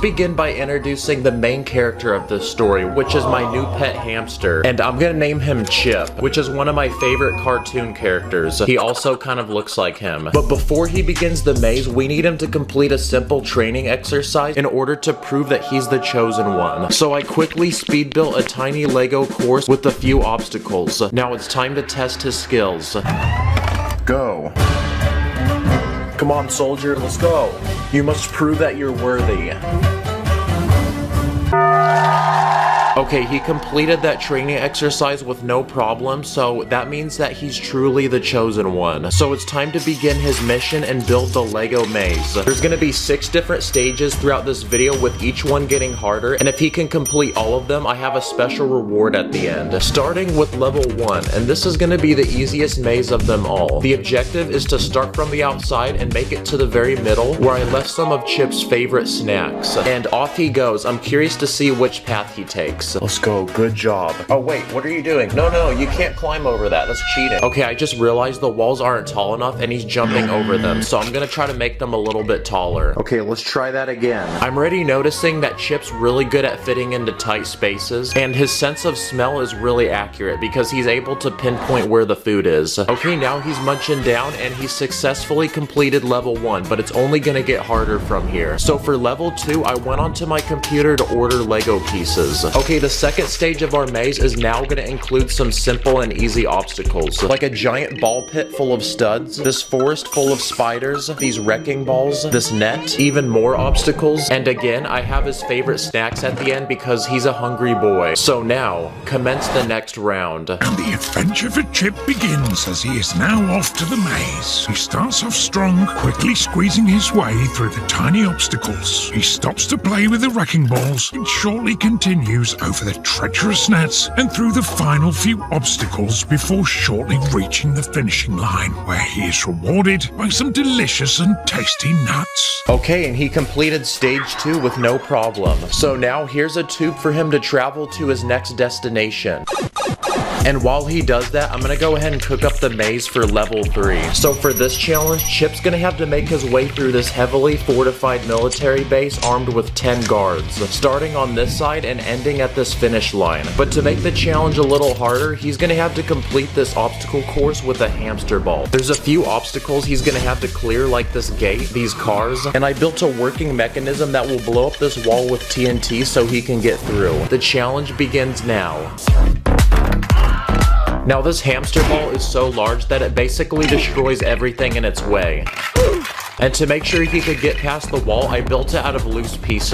begin by introducing the main character of this story, which is my new pet hamster. And I'm gonna name him Chip, which is one of my favorite cartoon characters. He also kind of looks like him. But before he begins the maze, we need him to complete a simple training exercise in order to prove that he's the chosen one. So I quickly speed built a tiny Lego course with a few obstacles. Now it's time to test his skills. Go. Come on, soldier, let's go. You must prove that you're worthy. Okay, he completed that training exercise with no problem, so that means that he's truly the chosen one. So it's time to begin his mission and build the Lego maze. There's gonna be 6 different stages throughout this video, with each one getting harder, and if he can complete all of them, I have a special reward at the end. Starting with level 1, and this is gonna be the easiest maze of them all. The objective is to start from the outside and make it to the very middle, where I left some of Chip's favorite snacks. And off he goes. I'm curious to see which path he takes. Let's go, good job. Oh wait, what are you doing? No, you can't climb over that, that's cheating. Okay, I just realized the walls aren't tall enough and he's jumping over them, so I'm gonna try to make them a little bit taller. Okay, let's try that again. I'm already noticing that Chip's really good at fitting into tight spaces, and his sense of smell is really accurate because he's able to pinpoint where the food is. Okay, now he's munching down and he successfully completed level 1, but it's only gonna get harder from here. So for level 2, I went onto my computer to order Lego pieces. Okay, the second stage of our maze is now going to include some simple and easy obstacles, like a giant ball pit full of studs, this forest full of spiders, these wrecking balls, this net, even more obstacles, and again, I have his favorite snacks at the end because he's a hungry boy. So now, commence the next round. And the adventure for Chip begins as he is now off to the maze. He starts off strong, quickly squeezing his way through the tiny obstacles. He stops to play with the wrecking balls and shortly continues over the treacherous nets and through the final few obstacles before shortly reaching the finishing line, where he is rewarded by some delicious and tasty nuts. Okay, and he completed stage 2 with no problem. So now here's a tube for him to travel to his next destination. And while he does that, I'm gonna go ahead and cook up the maze for level 3. So for this challenge, Chip's gonna have to make his way through this heavily fortified military base armed with 10 guards, starting on this side and ending at this finish line. But to make the challenge a little harder, he's gonna have to complete this obstacle course with a hamster ball. There's a few obstacles he's gonna have to clear, like this gate, these cars, and I built a working mechanism that will blow up this wall with TNT so he can get through. The challenge begins now. Now this hamster ball is so large that it basically destroys everything in its way. And to make sure he could get past the wall, I built it out of loose pieces.